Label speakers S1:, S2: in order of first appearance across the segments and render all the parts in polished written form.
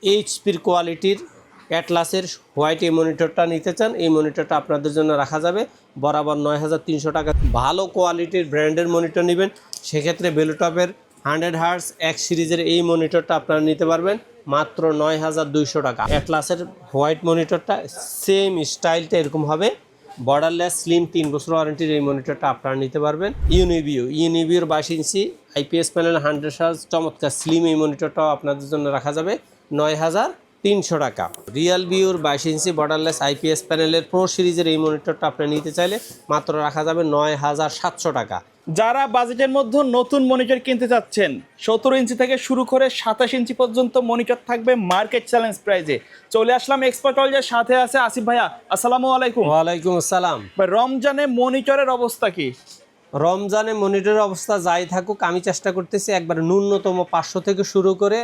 S1: এইচপির কোয়ালিটির অ্যাটলাসের হোয়াইট এই মনিটরটা নিতে চান, এই মনিটরটা আপনাদের জন্য রাখা যাবে বরাবর ৯,৩০০ টাকা। ভালো কোয়ালিটির ব্র্যান্ডের মনিটর নেবেন, সেক্ষেত্রে বেলুটপের 100 হার্টজ এক সিরিজের এই মনিটরটা আপনারা নিতে পারবেন মাত্র ৯,২০০ টাকা। অ্যাটলাসের হোয়াইট মনিটরটা সেম স্টাইলটা এরকম হবে, বর্ডারলেস স্লিম ৩ বছর ওয়ারেন্টির এই মনিটরটা আপনারা নিতে পারবেন। ইউনিভিউর 22 ইঞ্চি আইপিএস প্যানেল 100 হার্টজ চমৎকার স্লিম এই মনিটরটাও আপনাদের জন্য রাখা যাবে ৯,৩০০ টাকা। রিয়েলভিউর 22 ইঞ্চি বর্ডারলেস আইপিএস প্যানেলের প্রো সিরিজের এই মনিটরটা আপনি নিতে চাইলে মাত্র রাখা যাবে ৯,৭০০ টাকা।
S2: যারা বাজেটের মধ্যে নতুন মনিটর কিনতে চাচ্ছেন 17 ইঞ্চি থেকে শুরু করে 27 ইঞ্চি পর্যন্ত মনিটর থাকবে মার্কেট চ্যালেঞ্জ প্রাইজে। চলে আসলাম এক্সপার্ট ওয়ার্ল্ডের সাথে আছে আসিফ ভাইয়া। আসসালামু আলাইকুম।
S1: ওয়ালাইকুম আসসালাম।
S2: রমজানে মনিটরের অবস্থা কি?
S1: রমজানে মনিটরের অবস্থা যাই থাকুক, আমি চেষ্টা করতেছি একবার ন্যূনতম 500 থেকে শুরু করে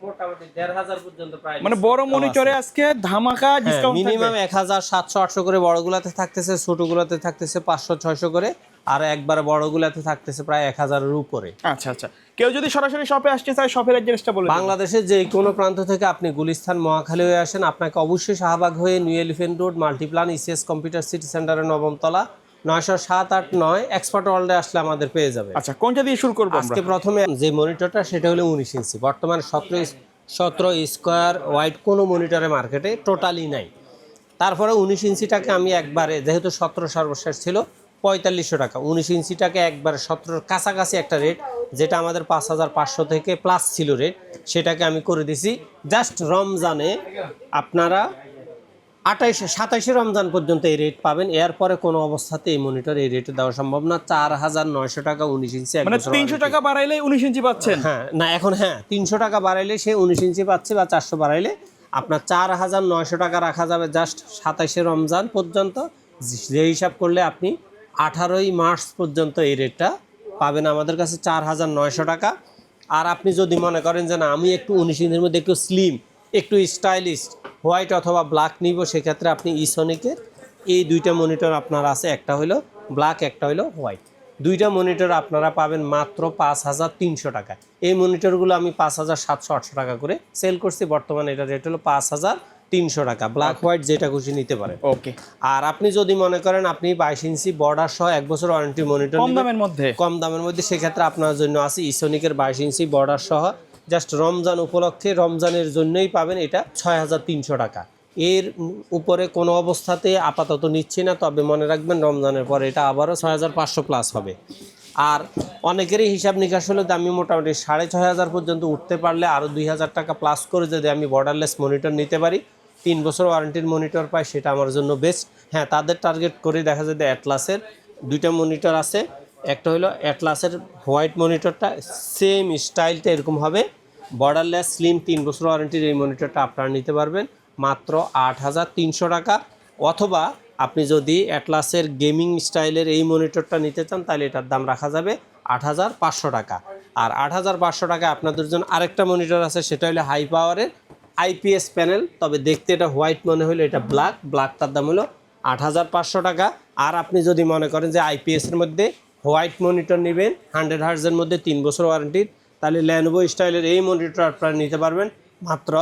S1: মোটামুটি ১,৫০০ পর্যন্ত প্রাইস,
S2: মানে বড় মনিটরে আজকে ধামাকা ডিসকাউন্ট
S1: মিনিমাম ১,০০০, ৭০০, ৮০০ করে বড়গুলাতে থাকতেছে, ছোটগুলাতে থাকতেছে ৫০০, ৬০০ করে, আর একবারে বড়গুলাতে থাকতেছে প্রায় ১,০০০-এর উপরে।
S2: আচ্ছা আচ্ছা, কেউ যদি সরাসরি শপে আসতে চায় শপের অ্যাড্রেসটা বলে দিন।
S1: বাংলাদেশের যে কোনো প্রান্ত থেকে আপনি গুলিস্তান মহাখালী হয়ে আসেন, আপনাকে অবশ্যই শাহবাগ হয়ে new elephant road Multiplan ECS computer city সেন্টারের ৯ম তলা ৯০৭-৮-৯ এক্সপার্ট ওয়ার্ল্ডে আসলে আমাদের পেয়ে যাবে।
S2: আচ্ছা, কোনটা দিয়ে শুরু করব?
S1: আজকে প্রথমে যে মনিটরটা সেটা হলো ১৯ ইঞ্চি, বর্তমানে ১৭ স্কোয়ার হোয়াইট কোনো মনিটরে মার্কেটে টোটালি নাই। তারপরে ১৯ ইঞ্চিটাকে আমি একবারে, যেহেতু ১৭ সর্বশেষ ছিল ৪৫০০ টাকা, ১৯ ইঞ্চিটাকে একবারে ১৭-র কাছাকাছি একটা রেট, যেটা আমাদের ৫,৫০০ থেকে প্লাস ছিল রেট, সেটাকে আমি করে দিছি জাস্ট রমজানে আপনারা ২৭শে রমজান পর্যন্ত এই রেট পাবেন। এরপরে কোনো অবস্থাতে এই মনিটর এই রেটে দেওয়া সম্ভব না। ৪,৯০০ টাকা ১৯ ইঞ্চি,
S2: মানে ৩০০ টাকা বাড়াইলে ১৯ ইঞ্চি পাচ্ছেন।
S1: হ্যাঁ না, এখন ৩০০ টাকা বাড়াইলে সে ১৯ ইঞ্চি পাচ্ছে, বা ৪০০ বাড়াইলে আপনার ৪,৯০০ টাকা রাখা যাবে জাস্ট ২৭শে রমজান পর্যন্ত। যে হিসাব করলে আপনি 18ই মার্চ পর্যন্ত এই রেটটা পাবেন আমাদের কাছে ৪,৯০০ টাকা। আর আপনি যদি মনে করেন যে না, আমি একটু ১৯ ইঞ্চির মধ্যে একটু স্লিম, একটু স্টাইলিশ হোয়াইট অথবা ব্ল্যাক নিব, সেক্ষেত্রে আপনি ইসনিকের এই দুইটা মনিটর আপনার আছে, একটা হলো ব্ল্যাক, একটা হলো হোয়াইট। দুইটা মনিটর আপনারা পাবেন মাত্র ৫,৩০০ টাকা। এই মনিটরগুলো আমি ৫,৭০০-৮০০ টাকা করে সেল করছি, বর্তমানে এটা রেট হলো ৫,৩০০ টাকা। ব্ল্যাক হোয়াইট যেটা খুশি নিতে পারেন।
S2: ওকে।
S1: আর আপনি যদি মনে করেন আপনি 22 ইঞ্চি বর্ডার সহ ১ বছর ওয়ারেন্টি মনিটর
S2: কম দামের মধ্যে,
S1: সেক্ষেত্রে আপনার জন্য আছে ইসনিকের 22 ইঞ্চি বর্ডার সহ, জাস্ট রমজান উপলক্ষে, রমজানের জন্যই পাবেন এটা ৬,৩০০ টাকা। এর উপরে কোনো অবস্থাতে আপাতত নিচ্ছি না, তবে মনে রাখবেন রমজানের পরে এটা আবারও ৬,৫০০ প্লাস হবে। আর অনেকেরই হিসাব নিকাশ হলে আমি মোটামুটি ৬,৫০০ পর্যন্ত উঠতে পারলে আরও ২,০০০ টাকা প্লাস করে যদি আমি বর্ডারলেস মনিটর নিতে পারি, ৩ বছর ওয়ারেন্টির মনিটর পাই, সেটা আমার জন্য বেস্ট। হ্যাঁ, তাদের টার্গেট করে দেখা যায় অ্যাটলাসের দুইটা মনিটর আছে, একটা হলো অ্যাটলাসের হোয়াইট মনিটরটা সেম স্টাইলটা এরকম হবে, বর্ডারলেস স্লিম ৩ বছর ওয়ারেন্টির এই মনিটরটা আপনারা নিতে পারবেন মাত্র ৮,৩০০ টাকা। অথবা আপনি যদি অ্যাটলাসের গেমিং স্টাইলের এই মনিটরটা নিতে চান, তাহলে এটার দাম রাখা যাবে ৮,৫০০ টাকা। আর ৮,৫০০ টাকায় আপনাদের জন্য আরেকটা মনিটর আছে, সেটা হলো হাই পাওয়ারের আইপিএস প্যানেল, তবে দেখতে এটা হোয়াইট মনে হলো, এটা ব্ল্যাকটার দাম হলো ৮,৫০০ টাকা। আর আপনি যদি মনে করেন যে আইপিএসের মধ্যে হোয়াইট মনিটর নেবেন 100 হার্টজের মধ্যে ৩ বছর ওয়ারেন্টির, তাহলে ল্যানোভো স্টাইলের এই মনিটর আপনারা নিতে পারবেন মাত্র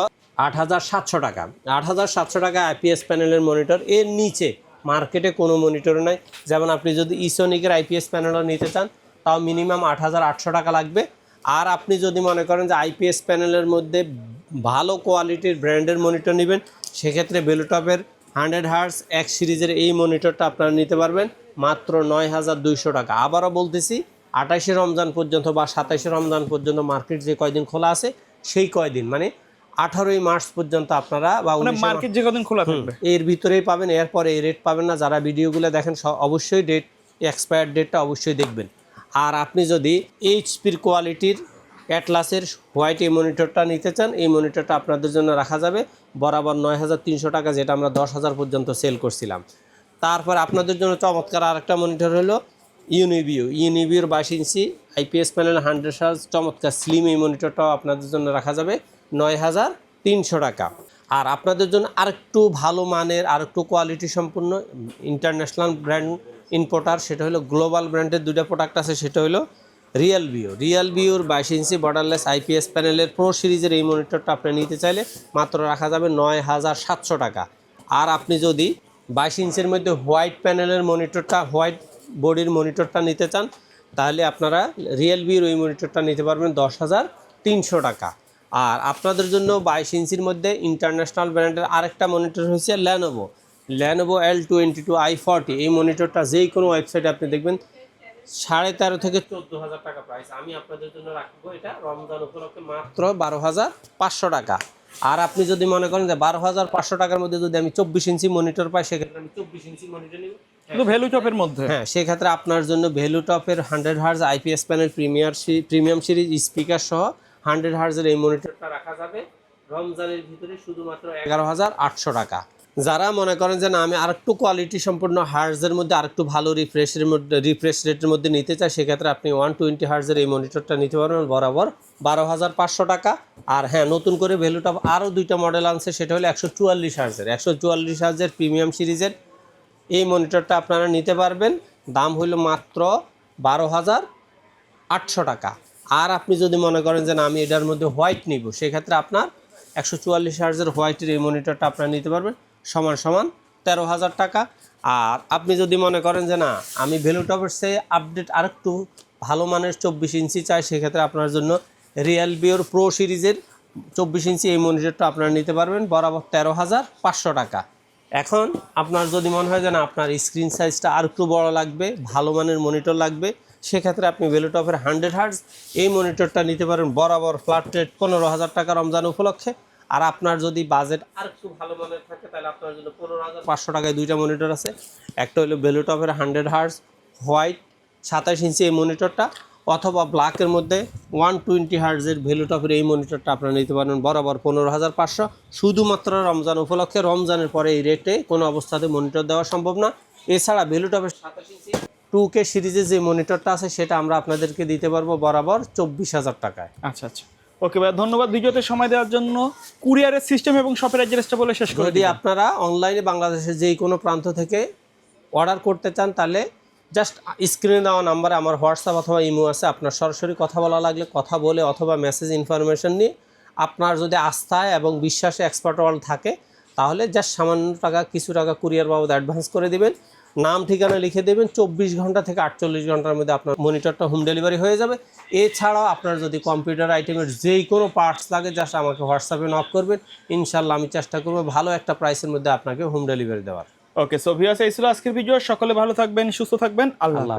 S1: ৮,৭০০ টাকা। ৮,৭০০ টাকা আইপিএস প্যানেলের মনিটর। এর নিচে মার্কেটে কোনো মনিটর নাই। যেমন আপনি যদি ইসনিকের আইপিএস প্যানেলও নিতে চান, তাও মিনিমাম ৮,৮০০ টাকা লাগবে। আর আপনি যদি মনে করেন যে আইপিএস প্যানেলের মধ্যে ভালো কোয়ালিটির ব্র্যান্ডের মনিটর নেবেন, সেক্ষেত্রে বেলুটপের 100 হার্টজ এক সিরিজের এই মনিটরটা আপনারা নিতে পারবেন মাত্র ৯,২০০ টাকা। আবারও বলতেছি, ২৮শে রমজান পর্যন্ত বা ২৭শে রমজান পর্যন্ত মার্কেট যে কয়দিন খোলা আছে, সেই কয়দিন মানে 18ই মার্চ পর্যন্ত আপনারা, বা
S2: মার্কেট যে কদিন খোলা থাকবে
S1: এর ভিতরেই পাবেন। এরপরে এই রেট পাবেন না। যারা ভিডিওগুলো দেখেন অবশ্যই ডেট, এক্সপায়ার ডেটটা অবশ্যই দেখবেন। আর আপনি যদি এইচপির কোয়ালিটির অ্যাটলাসের হোয়াইট এই মনিটরটা নিতে চান, এই মনিটরটা আপনাদের জন্য রাখা যাবে বরাবর ৯,৩০০ টাকা, যেটা আমরা ১০,০০০ পর্যন্ত সেল করছিলাম। তারপর আপনাদের জন্য চমৎকার আরেকটা মনিটর হলো ইউনিভিউর 22 ইঞ্চি আইপিএস প্যানেল 100 হার্টজ চমৎকার স্লিম এই মনিটরটাও আপনাদের জন্য রাখা যাবে ৯,৩০০ টাকা। আর আপনাদের জন্য আরেকটু ভালো মানের, আরেকটু কোয়ালিটি সম্পূর্ণ ইন্টারন্যাশনাল ব্র্যান্ড ইম্পোর্টার, সেটা হলো গ্লোবাল ব্র্যান্ডের দুইটা প্রোডাক্ট আছে, সেটা হলো রিয়েল ভিউর 22 ইঞ্চি বর্ডারলেস আইপিএস প্যানেলের প্রো সিরিজের এই মনিটরটা আপনি নিতে চাইলে মাত্র রাখা যাবে ৯,৭০০ টাকা। আর আপনি যদি 22 ইঞ্চির মধ্যে হোয়াইট প্যানেলের মনিটরটা, হোয়াইট বডির মনিটরটা নিতে চান, তাহলে আপনারা রিয়েল ভিউর ওই মনিটরটা নিতে পারবেন 10,300 টাকা। আর আপনাদের জন্য 22 ইঞ্চির মধ্যে ইন্টারন্যাশনাল ব্র্যান্ডের আরেকটা মনিটর হয়েছে ল্যানোভো L22i40। এই মনিটরটা যেই কোনো ওয়েবসাইটে আপনি দেখবেন 13,500 থেকে 14,000 টাকা প্রাইস। আমি আপনাদের জন্য রাখবো এটা রমজান উপলক্ষে মাত্র 12,500 টাকা। আর আপনি যদি মনে করেন যে 12,500 টাকার মধ্যে যদি আমি 24 ইঞ্চি মনিটর পাই, সেক্ষেত্রে আমি 24 ইঞ্চি মনিটর নিব।
S2: কিন্তু ভ্যালু টপের মধ্যে,
S1: হ্যাঁ, সেক্ষেত্রে আপনার জন্য ভ্যালু টপের 100 hertz IPS panel premium series speaker সহ 100 হার্জের এই মনিটরটা রাখা যাবে রমজানের ভিতরে শুধুমাত্র 11,800 টাকা। যারা মনে করেন যে না, আমি আরেকটু কোয়ালিটি সম্পূর্ণ হার্জের মধ্যে আরেকটু ভালো রিফ্রেশ রেটের মধ্যে নিতে চাই, সেক্ষেত্রে আপনি 120 হার্জের এই মনিটরটা নিতে পারবেন বরাবর 12,500 টাকা। আর হ্যাঁ, নতুন করে ভ্যালু টপ আরও 2টা মডেল আনছে, সেটা হলো 144 হার্জের প্রিমিয়াম সিরিজের এই মনিটরটা আপনারা নিতে পারবেন। দাম হইল মাত্র 12,800 টাকা। আর আপনি যদি মনে করেন যে না, আমি এটার মধ্যে হোয়াইট নিব, সেক্ষেত্রে আপনার 144 হার্জের হোয়াইটের এই মনিটরটা আপনারা নিতে পারবেন সমান 13,000 টাকা। আর আপনি যদি মনে করেন যে না, আমি ভ্যালু টপের চেয়ে আপডেট আরেকটু ভালো মানের 24 ইঞ্চি চাই, সেক্ষেত্রে আপনার জন্য রিয়েল ভিউর প্রো সিরিজের 24 ইঞ্চি এই মনিটরটা আপনারা নিতে পারবেন বরাবর 13,500 টাকা। এখন আপনার যদি মনে হয় যে না, আপনার স্ক্রিন সাইজটা আর একটু বড় লাগবে, ভালো মানের মনিটর লাগবে, সেক্ষেত্রে আপনি ভ্যালু টপের 100 হার্জ এই মনিটরটা নিতে পারেন বরাবর ফ্ল্যাট রেট 15,000 টাকা রমজান উপলক্ষে। আর আপনার যদি বাজেট আর একটু ভালো মানের থাকে, তাহলে আপনার জন্য 15,500 টাকায় 2টা মনিটর আছে। একটা হলো ভ্যালু টপের 100 হার্জ হোয়াইট 27 ইঞ্চি এই মনিটরটা, অথবা ব্ল্যাকের মধ্যে 120 হার্জের ভ্যালু টপের এই মনিটরটা আপনারা নিতে পারেন বরাবর 15,500। শুধুমাত্র রমজান উপলক্ষে, রমজানের পরে এই রেটে কোনো অবস্থাতে মনিটর দেওয়া সম্ভব না। এছাড়া ভ্যালু টপের 27 ইঞ্চি 2K সিরিজের যে মনিটরটা আছে, সেটা আমরা আপনাদেরকে দিতে পারবো বরাবর 24,000 টাকায়।
S2: আচ্ছা আচ্ছা, ওকে ভাই, ধন্যবাদ ভিডিওতে সময় দেওয়ার জন্য। কুরিয়ারের সিস্টেম এবং শপের অ্যাড্রেসটা বলে শেষ করে
S1: যদি আপনারা অনলাইনে বাংলাদেশের যেই কোনো প্রান্ত থেকে অর্ডার করতে চান, তাহলে জাস্ট স্ক্রিনে দেওয়া নাম্বারে আমার হোয়াটসঅ্যাপ অথবা ইমো আছে। আপনার সরাসরি কথা বলা লাগলে কথা বলে অথবা মেসেজ ইনফরমেশন নিয়ে, আপনার যদি আস্থায় এবং বিশ্বাসে এক্সপার্ট ওয়ার্ল্ড থাকে, তাহলে জাস্ট সামান্য টাকা, কিছু টাকা কুরিয়ার বাবদ অ্যাডভান্স করে দিবেন, নাম ঠিকানা লিখে দেবেন, 24 ঘন্টা থেকে 48 ঘন্টার মধ্যে আপনার মনিটরটা হোম ডেলিভারি হয়ে যাবে। এছাড়াও আপনার যদি কম্পিউটার আইটেমের যেই কোনো পার্টস লাগে, জাস্ট আমাকে হোয়াটসঅ্যাপে নক করবেন, ইনশাল্লাহ আমি চেষ্টা করবো ভালো একটা প্রাইসের মধ্যে আপনাকে হোম ডেলিভারি দেওয়ার।
S2: ওকে, সো ভিউয়ার্স, এই ছিল আজকের ভিডিও। সকলে ভালো থাকবেন, সুস্থ থাকবেন, আল্লাহ হাফেজ।